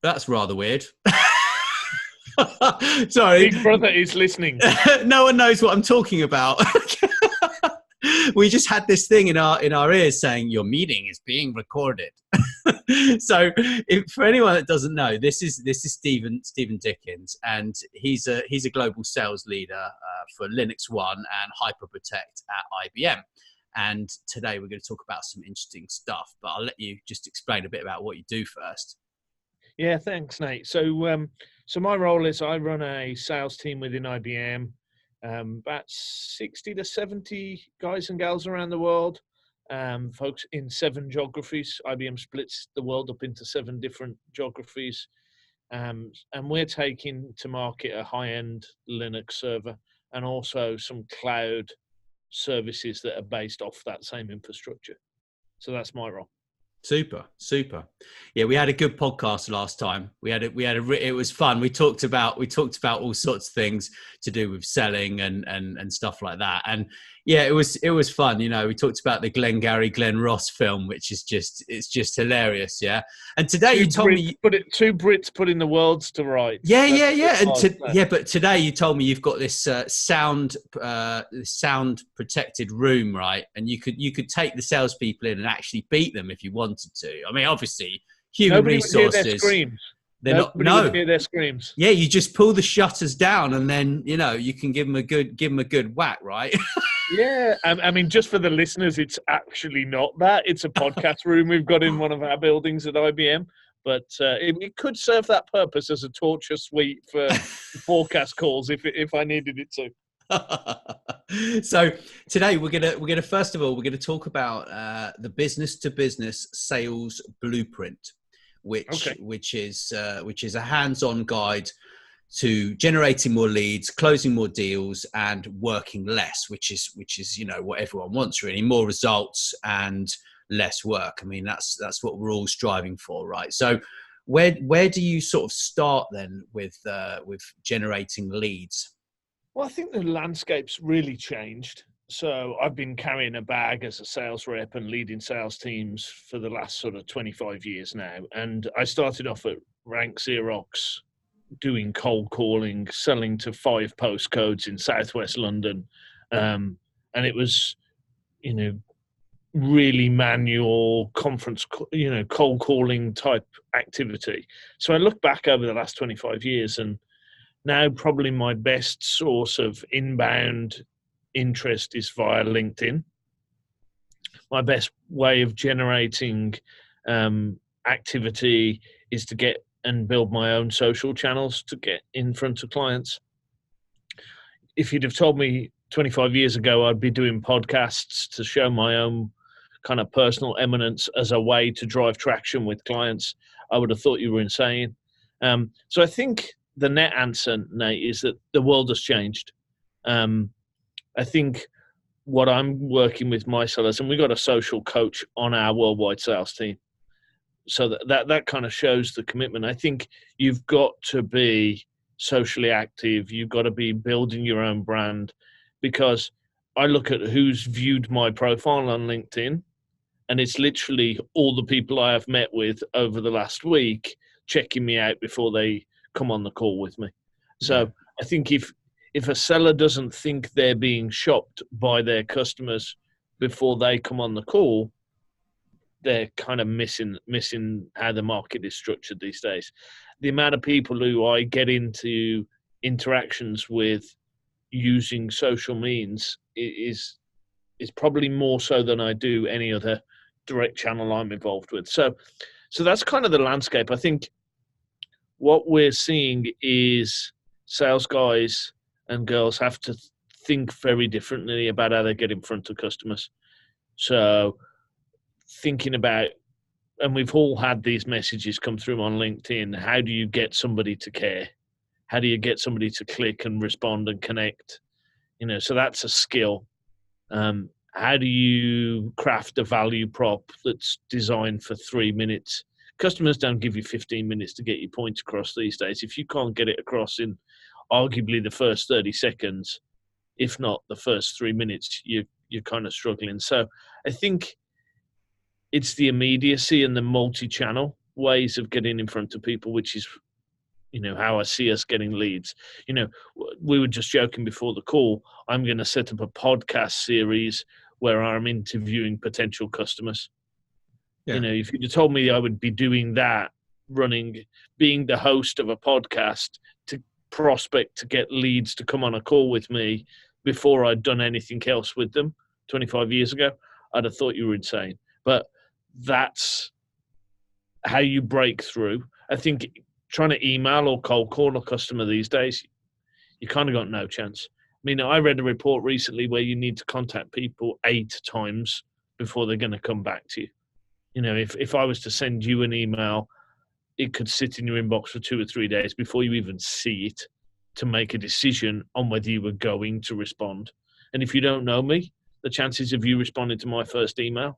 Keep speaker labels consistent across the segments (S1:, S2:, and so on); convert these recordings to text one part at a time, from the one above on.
S1: That's rather weird. Sorry.
S2: Big Brother is listening.
S1: No one knows what I'm talking about. We just had this thing in our ears saying your meeting is being recorded. So, for anyone that doesn't know, this is Stephen Dickens, and he's a global sales leader for Linux One and HyperProtect at IBM. And today we're going to talk about some interesting stuff. But I'll let you just explain a bit about what you do first.
S2: Yeah, thanks, Nate. So my role is I run a sales team within IBM, about 60 to 70 guys and gals around the world, folks in 7 geographies. IBM splits the world up into 7 different geographies, and we're taking to market a high-end Linux server and also some cloud services that are based off that same infrastructure. So that's my role.
S1: Super. Yeah, we had a good podcast last time. It was fun. We talked about all sorts of things to do with selling and stuff like that. And yeah, it was fun. You know, we talked about the Glengarry Glen Ross film, which is just hilarious. Yeah. And today you told me
S2: two Brits putting the worlds to rights.
S1: Yeah. But today you told me you've got this sound protected room, right? And you could take the salespeople in and actually beat them if you wanted to. I mean, obviously, human resources.
S2: Nobody would hear their screams. Nobody would hear their screams.
S1: Yeah, you just pull the shutters down, and then you can give them a good whack, right?
S2: Yeah, I mean, just for the listeners, it's actually not that. It's a podcast room we've got in one of our buildings at IBM, but it could serve that purpose as a torture suite for forecast calls if I needed it to.
S1: So today we're gonna first of all we're gonna talk about the business to business sales blueprint, which is a hands-on guide to generating more leads, closing more deals, and working less, which is what everyone wants, really. More results and less work. I mean, that's what we're all striving for, right? So where do you sort of start then with generating leads?
S2: Well, I think the landscape's really changed. So I've been carrying a bag as a sales rep and leading sales teams for the last sort of 25 years now. And I started off at Rank Xerox doing cold calling, selling to 5 postcodes in Southwest London. And it was, really manual conference, cold calling type activity. So I look back over the last 25 years and now probably my best source of inbound interest is via LinkedIn. My best way of generating activity is to get and build my own social channels to get in front of clients. If you'd have told me 25 years ago I'd be doing podcasts to show my own kind of personal eminence as a way to drive traction with clients, I would have thought you were insane. So I think the net answer, Nate, is that the world has changed. I think what I'm working with my sellers, and we've got a social coach on our worldwide sales team, so that kind of shows the commitment. I think you've got to be socially active. You've got to be building your own brand, because I look at who's viewed my profile on LinkedIn, and it's literally all the people I have met with over the last week checking me out before they come on the call with me. So I think if a seller doesn't think they're being shopped by their customers before they come on the call, they're kind of missing how the market is structured these days. The amount of people who I get into interactions with using social means is probably more so than I do any other direct channel I'm involved with. So that's kind of the landscape. I think what we're seeing is sales guys and girls have to think very differently about how they get in front of customers. So thinking about, and we've all had these messages come through on LinkedIn, how do you get somebody to care? How do you get somebody to click and respond and connect? So that's a skill. How do you craft a value prop that's designed for 3 minutes? Customers don't give you 15 minutes to get your point across these days. If you can't get it across in arguably the first 30 seconds, if not the first 3 minutes, you're kind of struggling. So I think it's the immediacy and the multi-channel ways of getting in front of people, which is, how I see us getting leads. We were just joking before the call. I'm going to set up a podcast series where I'm interviewing potential customers.
S1: Yeah.
S2: If you'd have told me I would be doing that, being the host of a podcast to prospect, to get leads to come on a call with me before I'd done anything else with them 25 years ago, I'd have thought you were insane. But that's how you break through. I think trying to email or cold call a customer these days, you kind of got no chance. I mean, I read a report recently where you need to contact people 8 times before they're going to come back to you. If I was to send you an email, it could sit in your inbox for 2 or 3 days before you even see it to make a decision on whether you were going to respond. And if you don't know me, the chances of you responding to my first email,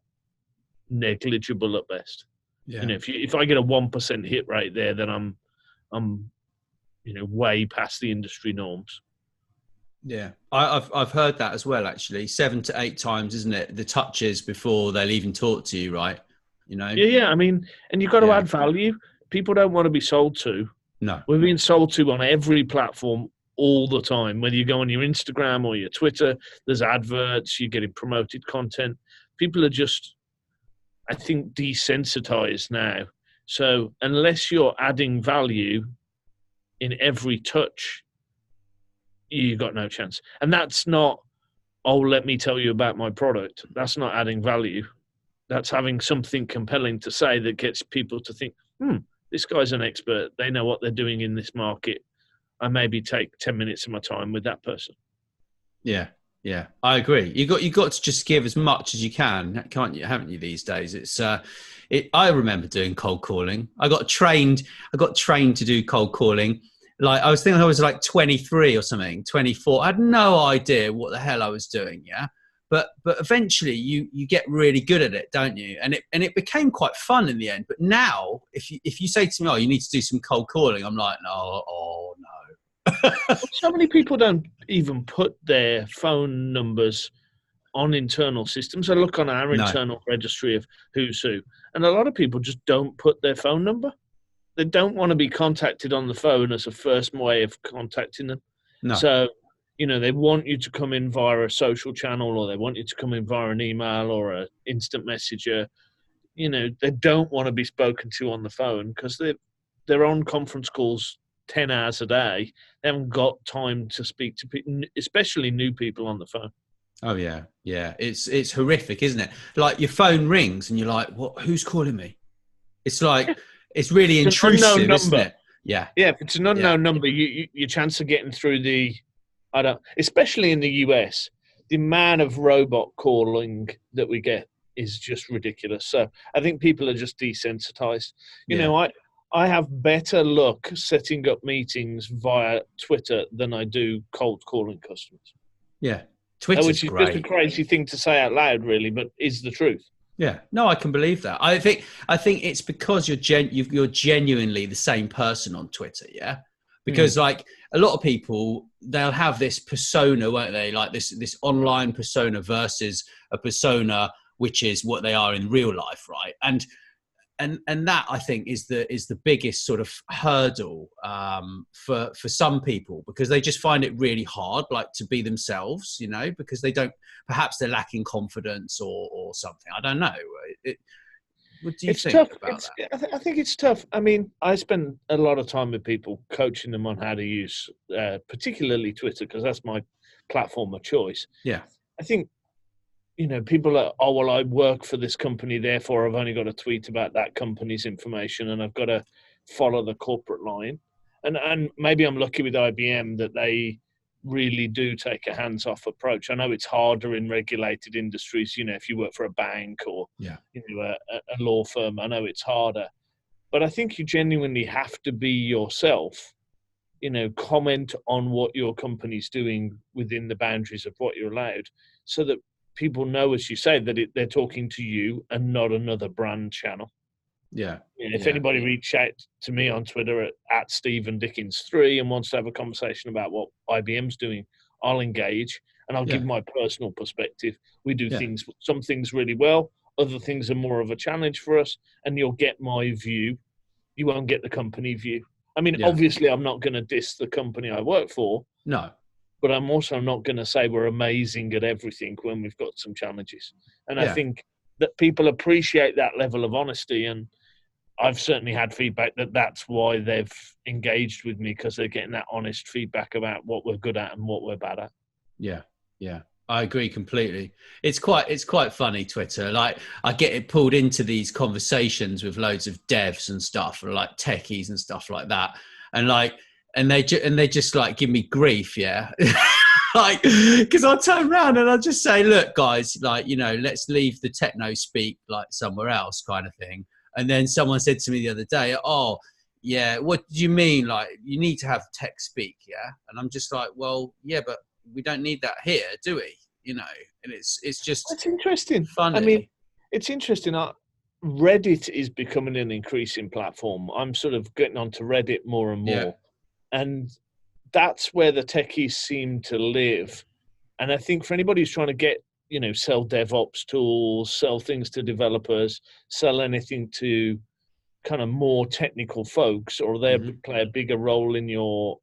S2: negligible at best. Yeah. If I get a 1% hit rate there, then I'm way past the industry norms.
S1: Yeah, I've heard that as well. Actually, 7 to 8 times, isn't it? The touches before they'll even talk to you, right?
S2: Yeah. I mean, and you've got to add value. People don't want to be sold to.
S1: No,
S2: we're being sold to on every platform all the time. Whether you go on your Instagram or your Twitter, there's adverts. You're getting promoted content. People are just, I think, desensitized now. So unless you're adding value in every touch, you got no chance. And that's not, let me tell you about my product. That's not adding value. That's having something compelling to say that gets people to think, this guy's an expert. They know what they're doing in this market. I maybe take 10 minutes of my time with that person.
S1: Yeah. Yeah, I agree. You got to just give as much as you can, can't you? Haven't you these days? It's I remember doing cold calling. I got trained to do cold calling. Like I was thinking I was like 23 or something, 24. I had no idea what the hell I was doing. Yeah. But eventually you get really good at it, don't you? And it became quite fun in the end. But now if you say to me, you need to do some cold calling, I'm like, no.
S2: So many people don't even put their phone numbers on internal systems. I look on our internal registry of who's who, and a lot of people just don't put their phone number. They don't want to be contacted on the phone as a first way of contacting them. No. So, they want you to come in via a social channel, or they want you to come in via an email or an instant messenger. They don't want to be spoken to on the phone because they're on conference calls 10 hours a day. They haven't got time to speak to people, especially new people on the phone.
S1: Oh yeah. Yeah. It's horrific, isn't it? Like your phone rings and you're like, what, who's calling me? It's like, it's really intrusive, isn't it? Yeah.
S2: Yeah. If it's an unknown number, your chance of getting through especially in the US, the amount of robot calling that we get is just ridiculous. So I think people are just desensitized. I have better luck setting up meetings via Twitter than I do cold calling customers.
S1: Yeah, Twitter's
S2: which is
S1: great.
S2: Just a crazy thing to say out loud, really, but is the truth.
S1: Yeah, no, I can believe that. I think it's because you're genuinely the same person on Twitter. Yeah, because like a lot of people, they'll have this persona, won't they? Like this online persona versus a persona which is what they are in real life, right? And that I think is the biggest sort of hurdle for some people, because they just find it really hard, like to be themselves, because perhaps they're lacking confidence or something. I don't know. What do you think about that?
S2: I think it's tough. I mean, I spend a lot of time with people coaching them on how to use, particularly Twitter, because that's my platform of choice.
S1: Yeah,
S2: I think. People are, I work for this company, therefore I've only got to tweet about that company's information and I've got to follow the corporate line. And maybe I'm lucky with IBM that they really do take a hands-off approach. I know it's harder in regulated industries, if you work for a bank or a law firm, I know it's harder. But I think you genuinely have to be yourself, comment on what your company's doing within the boundaries of what you're allowed, so that people know, as you say, that they're talking to you and not another brand channel.
S1: Yeah.
S2: If anybody reaches out to me on Twitter at StephenDickens3 and wants to have a conversation about what IBM's doing, I'll engage and I'll give my personal perspective. We do some things really well, other things are more of a challenge for us, and you'll get my view you won't get the company view. I mean,
S1: Yeah.
S2: obviously, I'm not going to diss the company I work for.
S1: No.
S2: But I'm also not going to say we're amazing at everything when we've got some challenges. And I think that people appreciate that level of honesty. And I've certainly had feedback that that's why they've engaged with me, because they're getting that honest feedback about what we're good at and what we're bad at.
S1: Yeah. Yeah. I agree completely. It's quite funny, Twitter. Like, I get it pulled into these conversations with loads of devs and stuff, or like techies and stuff like that. And they just like give me grief. Yeah. Like, because I'll turn around and I'll just say, look, guys, like, let's leave the techno speak like somewhere else, kind of thing. And then someone said to me the other day, oh, yeah, what do you mean? Like, you need to have tech speak. Yeah. And I'm just like, well, yeah, but we don't need that here, do we? And it's just,
S2: it's interesting.
S1: Funny.
S2: I mean, it's interesting. Reddit is becoming an increasing platform. I'm sort of getting onto Reddit more and more.
S1: Yeah.
S2: And that's where the techies seem to live. And I think for anybody who's trying to get, sell DevOps tools, sell things to developers, sell anything to kind of more technical folks, or they play a bigger role in your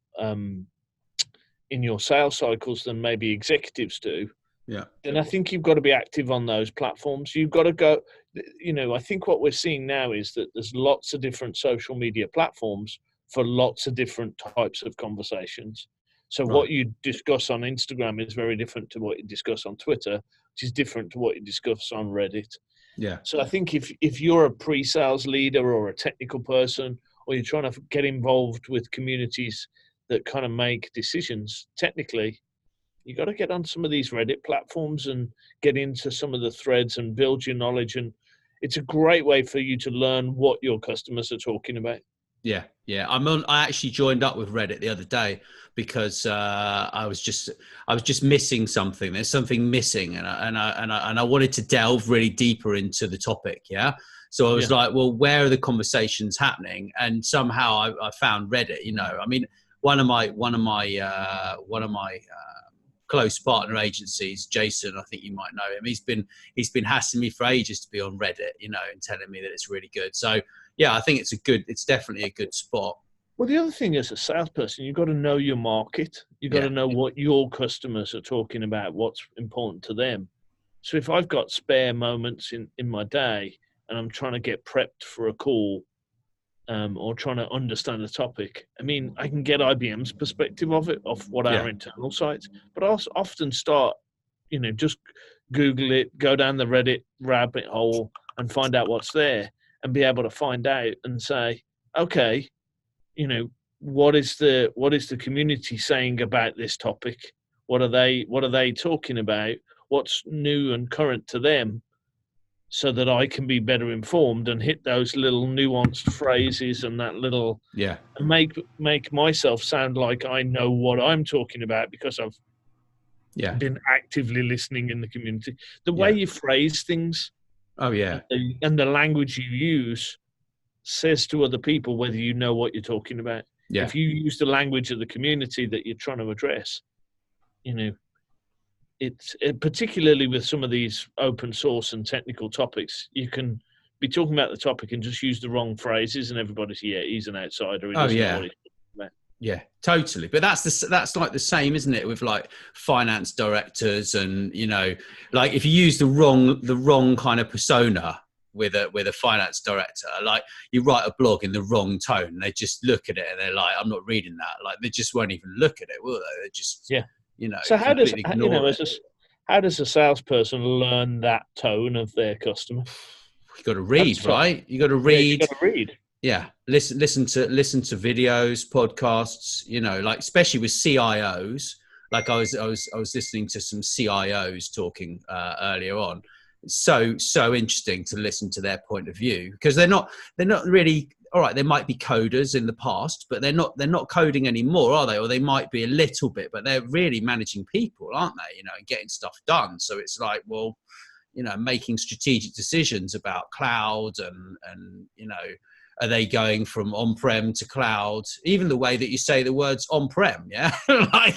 S2: sales cycles than maybe executives do.
S1: Yeah.
S2: Then I think you've got to be active on those platforms. You've got to go, I think what we're seeing now is that there's lots of different social media platforms for lots of different types of conversations. So what you discuss on Instagram is very different to what you discuss on Twitter, which is different to what you discuss on Reddit.
S1: Yeah.
S2: So I think if you're a pre-sales leader or a technical person, or you're trying to get involved with communities that kind of make decisions technically, you got to get on some of these Reddit platforms and get into some of the threads and build your knowledge. And it's a great way for you to learn what your customers are talking about.
S1: Yeah. Yeah. I actually joined up with Reddit the other day because I was just missing something. There's something missing, and I wanted to delve really deeper into the topic. Yeah. So I was like, well, where are the conversations happening? And somehow I found Reddit. I mean, one of my close partner agencies, Jason, I think you might know him. He's been hassling me for ages to be on Reddit, and telling me that it's really good. So yeah, I think it's definitely a good spot.
S2: Well, the other thing as a salesperson, you've got to know your market. You've got to know what your customers are talking about, what's important to them. So if I've got spare moments in my day and I'm trying to get prepped for a call, or trying to understand the topic, I mean, I can get IBM's perspective of it, of what our internal sites, but I also often start, just Google it, go down the Reddit rabbit hole and find out what's there, and be able to find out and say, okay, what is the community saying about this topic? What are they talking about? What's new and current to them? So that I can be better informed and hit those little nuanced phrases and that little, and make myself sound like I know what I'm talking about, because I've been actively listening in the community. The way you phrase things, and the language you use says to other people whether you know what you're talking about. Yeah. If you use the language of the community that you're trying to address, it's particularly with some of these open source and technical topics, you can be talking about the topic and just use the wrong phrases, and everybody's he's an outsider. He doesn't know what he's talking about. Yeah,
S1: totally. But that's like the same, isn't it, with like finance directors, and like if you use the wrong kind of persona with a finance director, like you write a blog in the wrong tone, they just look at it and they're like, I'm not reading that. Like they just won't even look at it, will they? They just
S2: So how does a salesperson learn that tone of their customer?
S1: You got to read, right? You got to read.
S2: You got to read.
S1: Yeah, listen to videos, podcasts. Like especially with CIOs. Like I was listening to some CIOs talking earlier on. It's so interesting to listen to their point of view, because they're not really. All right, they might be coders in the past, but they're not coding anymore, are they? Or they might be a little bit, but they're really managing people, aren't they? And getting stuff done. So it's like, well, making strategic decisions about cloud and are they going from on-prem to cloud? Even the way that you say the words on-prem, yeah.
S2: I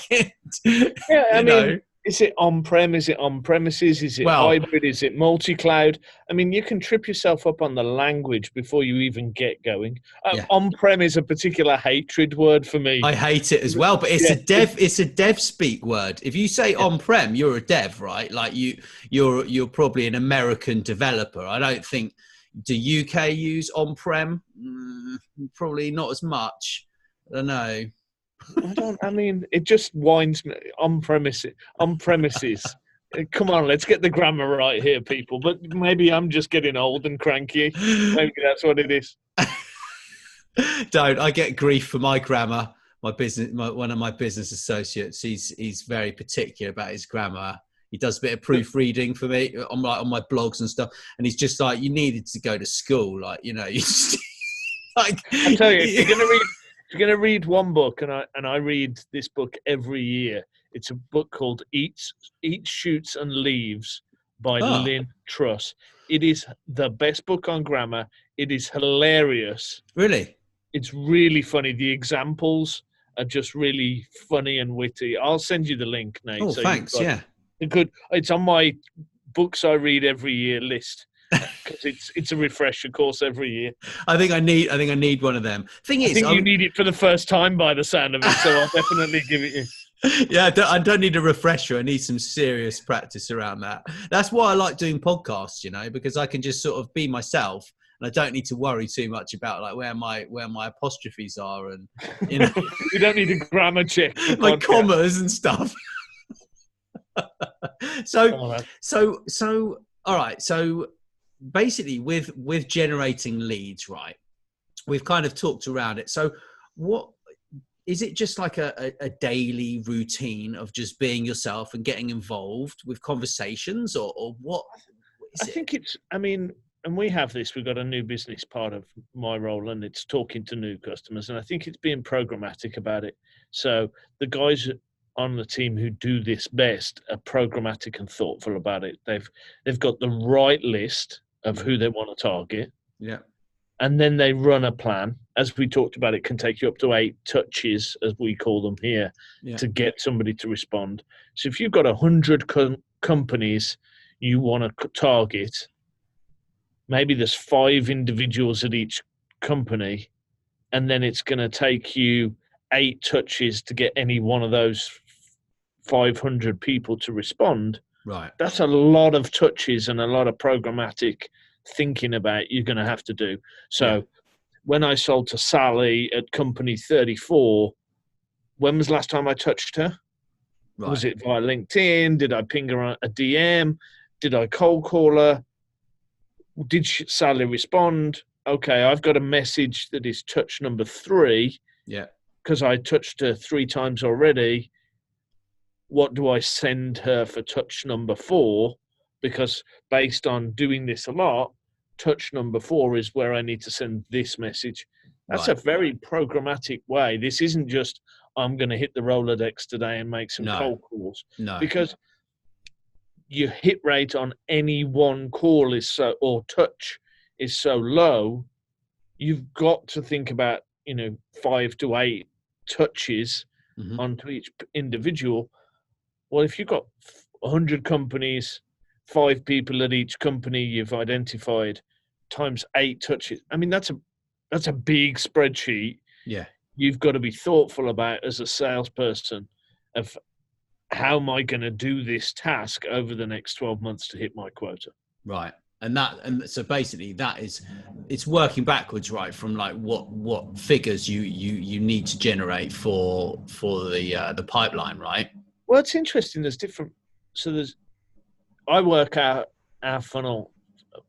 S2: mean, Is it on-prem? Is it on-premises? Is it
S1: Well,
S2: hybrid? Is it multi-cloud? I mean, you can trip yourself up on the language before you even get going.
S1: yeah.
S2: On-prem is a particular hatred word for me.
S1: I hate it as well, but it's
S2: Yeah,
S1: it's a dev speak word. If you say on-prem, you're a dev, right? Like you're probably an American developer. I don't think, do UK use on-prem? Probably not as much. I don't know.
S2: I mean, it just winds me on premises. On premises. Come on, let's get the grammar right here, people. But maybe I'm just getting old and cranky. Maybe that's what it is.
S1: Don't. I get grief for my grammar. One of my business associates, he's very particular about his grammar. He does a bit of proofreading for me on my blogs and stuff, and he's just like, you needed to go to school, like, you know. You just, like,
S2: I tell you, if you're gonna read one book, and I read this book every year. It's a book called Eats, Shoots and Leaves by Lynn Truss. It is the best book on grammar. It is hilarious.
S1: Really?
S2: It's really funny. The examples are just really funny and witty. I'll send you the link, Nate.
S1: Oh, so thanks. Yeah.
S2: It's on my books I read every year list because it's a refresher course every year.
S1: I think I need one of them.
S2: You need it for the first time by the sound of it, so I'll definitely give it you.
S1: Yeah, I don't need a refresher. I need some serious practice around that. That's why I like doing podcasts, you know, because I can just sort of be myself. And I don't need to worry too much about like where my apostrophes are, and you know,
S2: you don't need a grammar check,
S1: my commas and stuff. So all right. So basically, with generating leads, right? We've kind of talked around it. So what is it? Just like a daily routine of just being yourself and getting involved with conversations, or what?
S2: I think it's. I mean. And we have this, we've got a new business part of my role, and it's talking to new customers. And I think it's being programmatic about it. So the guys on the team who do this best are programmatic and thoughtful about it. They've got the right list of who they want to target.
S1: Yeah.
S2: And then they run a plan. As we talked about, it can take you up to 8 touches, as we call them here, to get somebody to respond. So if you've got 100 companies you want to target, maybe there's 5 individuals at each company, and then it's going to take you 8 touches to get any one of those 500 people to respond.
S1: Right.
S2: That's a lot of touches and a lot of programmatic thinking about you're going to have to do. So when I sold to Sally at company 34, when was the last time I touched her? Right. Was it via LinkedIn? Did I ping her a DM? Did I cold call her? Did Sally respond? Okay, I've got a message that is touch number 3.
S1: Yeah.
S2: Because I touched her 3 times already. What do I send her for touch number 4? Because based on doing this a lot, touch number 4 is where I need to send this message. That's a very programmatic way. This isn't just, I'm going to hit the Rolodex today and make some cold calls. No. Because your hit rate on any one call or touch is so low, you've got to think about, 5 to 8 touches onto each individual. Well, if you've got 100 companies, 5 people at each company you've identified, times 8 touches, I mean, that's a big spreadsheet.
S1: Yeah.
S2: You've got to be thoughtful about as a salesperson of, how am I going to do this task over the next 12 months to hit my quota?
S1: Right. And so basically it's working backwards, right? From like what figures you need to generate for the pipeline, right?
S2: Well, it's interesting. There's different. So I work out our funnel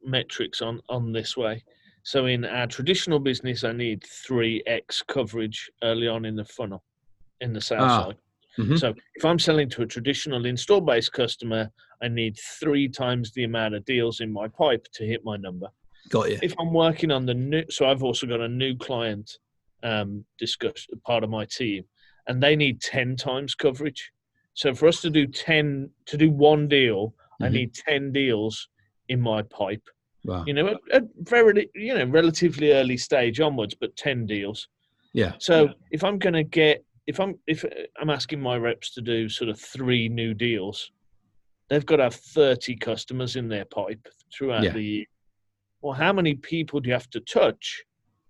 S2: metrics on this way. So in our traditional business, I need 3x coverage early on in the funnel, in the sales side. Mm-hmm. So if I'm selling to a traditional install-based customer, I need 3 times the amount of deals in my pipe to hit my number.
S1: Got you.
S2: If I'm working on the new, so I've also got a new client part of my team, and they need 10 times coverage. So for us to do 1 deal, I need 10 deals in my pipe.
S1: Wow.
S2: At very, relatively early stage onwards, but 10 deals.
S1: Yeah.
S2: So if I'm going to get I'm asking my reps to do sort of 3 new deals, they've got to have 30 customers in their pipe throughout the year. Well, how many people do you have to touch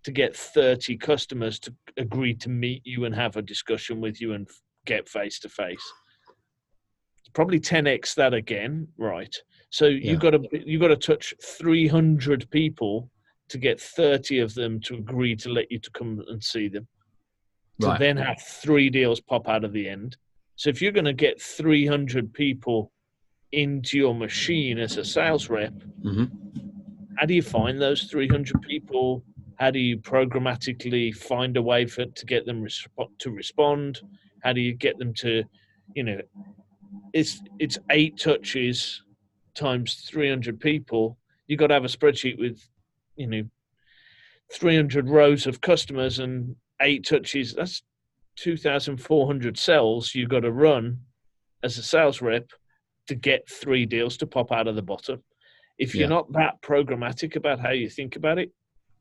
S2: to get 30 customers to agree to meet you and have a discussion with you and get face to face? It's probably 10x that again, right? So you got to touch 300 people to get 30 of them to agree to let you to come and see them. To then have 3 deals pop out of the end. So if you're going to get 300 people into your machine as a sales rep, how do you find those 300 people? How do you programmatically find a way to get them to respond? How do you get them to, it's 8 touches times 300 people. You got to have a spreadsheet with, 300 rows of customers and 8 touches. That's 2,400 cells you got to run as a sales rep to get 3 deals to pop out of the bottom. If you're not that programmatic about how you think about it,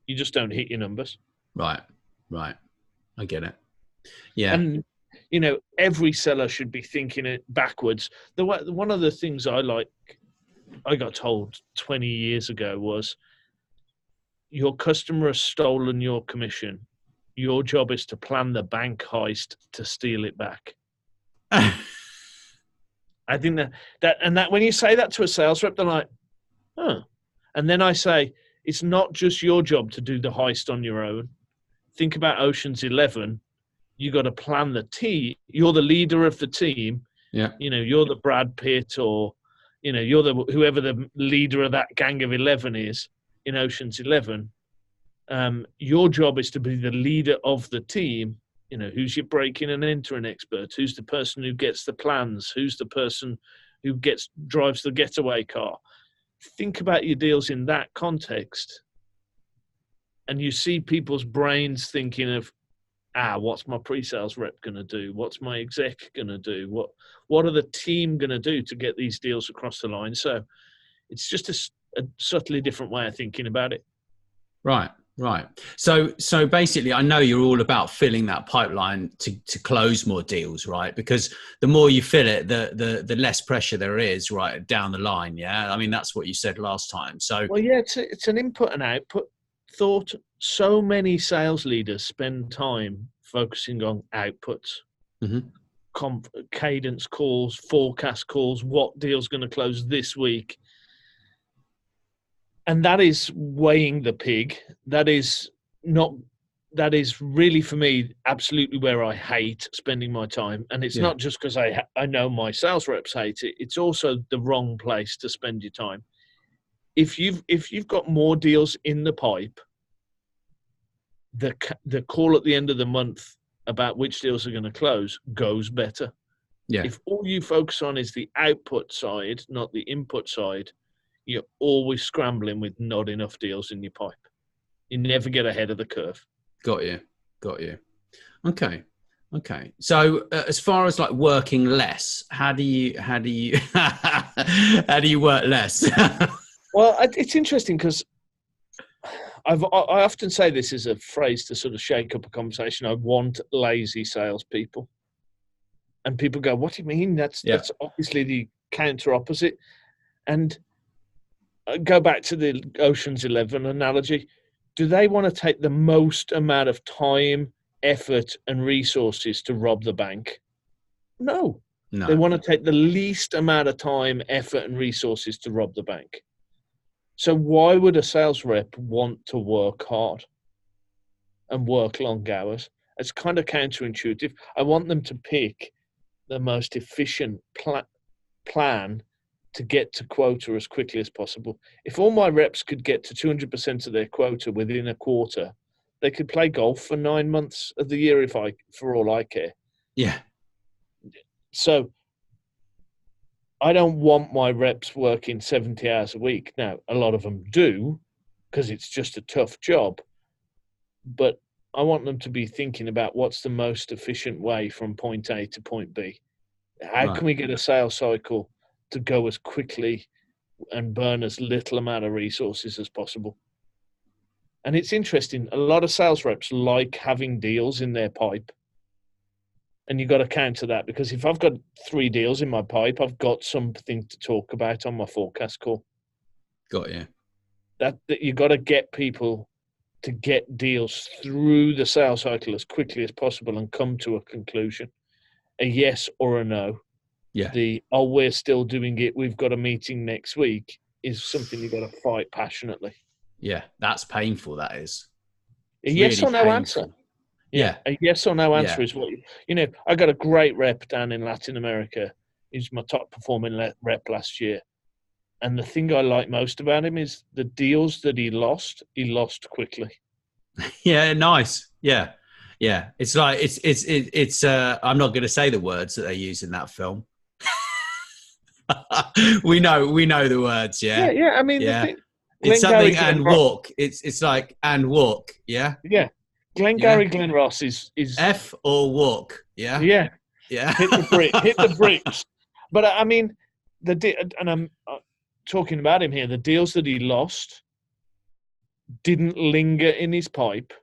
S2: you just don't hit your numbers.
S1: Right. I get it. Yeah.
S2: And, every seller should be thinking it backwards. One of the things I got told 20 years ago was, your customer has stolen your commission. Your job is to plan the bank heist to steal it back. I think that when you say that to a sales rep, they're like, huh. And then I say, it's not just your job to do the heist on your own. Think about Ocean's 11. You got to plan the team. You're the leader of the team.
S1: Yeah.
S2: You're the Brad Pitt, or, you're whoever the leader of that gang of 11 is in Ocean's 11. Your job is to be the leader of the team. Who's your breaking and entering expert? Who's the person who gets the plans? Who's the person who drives the getaway car? Think about your deals in that context. And you see people's brains thinking of, what's my pre-sales rep going to do? What's my exec going to do? What are the team going to do to get these deals across the line? So it's just a subtly different way of thinking about it.
S1: Right. So basically, I know you're all about filling that pipeline to close more deals, right? Because the more you fill it, the less pressure there is, right, down the line. Yeah, I mean that's what you said last time. So
S2: it's an input and output thought. So many sales leaders spend time focusing on outputs, cadence calls, forecast calls, what deal's going to close this week. And that is weighing the pig. That is really, for me, absolutely where I hate spending my time. And it's not just because I know my sales reps hate it. It's also the wrong place to spend your time. If you've got more deals in the pipe, the call at the end of the month about which deals are going to close goes better. Yeah. If all you focus on is the output side, not the input side, you're always scrambling with not enough deals in your pipe. You never get ahead of the curve.
S1: Got you. Okay. So as far as like working less, how do you work less?
S2: Well, it's interesting because I often say this is a phrase to sort of shake up a conversation. I want lazy salespeople, and people go, "What do you mean?" That's obviously the counter opposite. And go back to the Ocean's 11 analogy. Do they want to take the most amount of time, effort, and resources to rob the bank? No. They want to take the least amount of time, effort, and resources to rob the bank. So why would a sales rep want to work hard and work long hours? It's kind of counterintuitive. I want them to pick the most efficient plan to get to quota as quickly as possible. If all my reps could get to 200% of their quota within a quarter, they could play golf for 9 months of the year for all I care.
S1: Yeah.
S2: So I don't want my reps working 70 hours a week. Now, a lot of them do because it's just a tough job. But I want them to be thinking about what's the most efficient way from point A to point B. How can we get a sales cycle to go as quickly and burn as little amount of resources as possible? And it's interesting. A lot of sales reps like having deals in their pipe And you've got to counter that, because if I've got 3 deals in my pipe, I've got something to talk about on my forecast call.
S1: Got you.
S2: That you've got to get people to get deals through the sales cycle as quickly as possible and come to a conclusion, a yes or a no.
S1: Yeah.
S2: We're still doing it, we've got a meeting next week, is something you've got to fight passionately.
S1: Yeah, that's painful. That is.
S2: A yes or no answer.
S1: Yeah.
S2: A yes or no answer is what I got a great rep down in Latin America. He's my top performing rep last year. And the thing I like most about him is the deals that he lost quickly.
S1: Yeah, nice. Yeah. Yeah. It's like it's I'm not going to say the words that they use in that film. we know the words, yeah.
S2: Yeah. I mean,
S1: it's something and walk. It's like and walk, yeah.
S2: Yeah. Glen Ross is
S1: F or walk, yeah.
S2: Yeah.
S1: Yeah.
S2: hit the bricks. But I mean, and I'm talking about him here. The deals that he lost didn't linger in his pipe.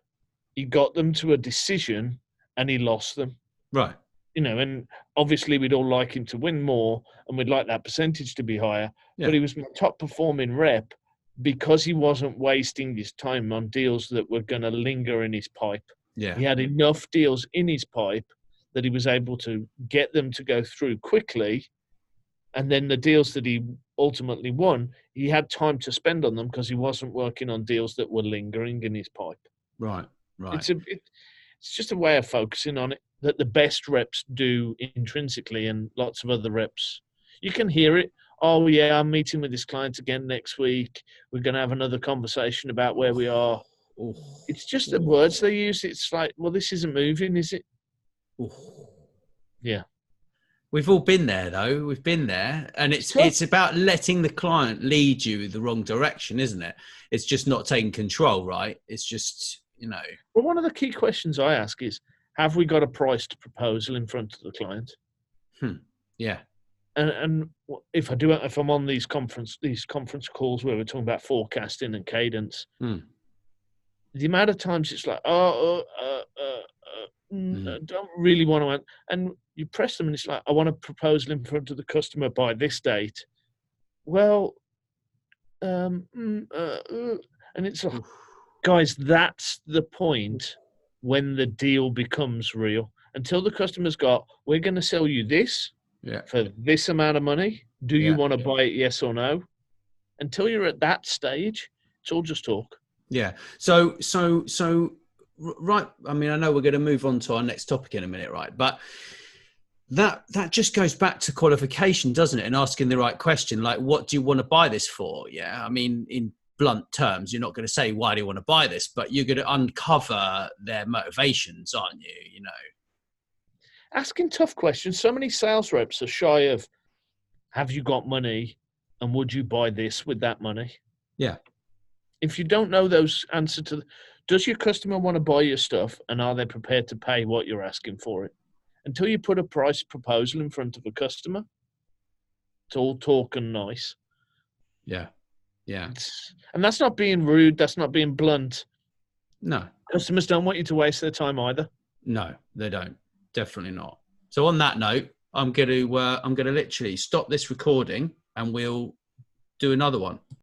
S2: He got them to a decision, and he lost them.
S1: Right.
S2: And obviously we'd all like him to win more, and we'd like that percentage to be higher. Yeah. But he was my top performing rep because he wasn't wasting his time on deals that were going to linger in his pipe.
S1: Yeah.
S2: He had enough deals in his pipe that he was able to get them to go through quickly. And then the deals that he ultimately won, he had time to spend on them because he wasn't working on deals that were lingering in his pipe.
S1: Right.
S2: It's just a way of focusing on it that the best reps do intrinsically, and lots of other reps. You can hear it. Oh, yeah, I'm meeting with this client again next week. We're going to have another conversation about where we are. Ooh. It's just the words they use. It's like, well, this isn't moving, is it?
S1: Ooh.
S2: Yeah.
S1: We've all been there, though. We've been there. And it's about letting the client lead you in the wrong direction, isn't it? It's just not taking control, right? It's just,
S2: Well, one of the key questions I ask is, have we got a priced proposal in front of the client?
S1: Yeah.
S2: And if I'm on these conference calls where we're talking about forecasting and cadence, the amount of times it's like, I don't really want to, and you press them and it's like, I want a proposal in front of the customer by this date. Well, and it's like, guys, that's the point when the deal becomes real. Until the customer's got, we're going to sell you this.
S1: Yeah.
S2: For this amount of money, do you want to buy it, yes or no? Until you're at that stage, it's all just talk.
S1: Yeah. So right. I mean, I know we're going to move on to our next topic in a minute, right? But that just goes back to qualification, doesn't it? And asking the right question, like, what do you want to buy this for? Yeah. I mean, in blunt terms, you're not going to say, why do you want to buy this? But you're going to uncover their motivations, aren't you?
S2: Asking tough questions. So many sales reps are shy of, have you got money and would you buy this with that money?
S1: Yeah.
S2: If you don't know those answers to, does your customer want to buy your stuff and are they prepared to pay what you're asking for it? Until you put a price proposal in front of a customer, it's all talk and nice.
S1: Yeah. Yeah.
S2: And that's not being rude. That's not being blunt.
S1: No.
S2: Customers don't want you to waste their time either.
S1: No, they don't. Definitely not. So on that note, I'm going to literally stop this recording and we'll do another one.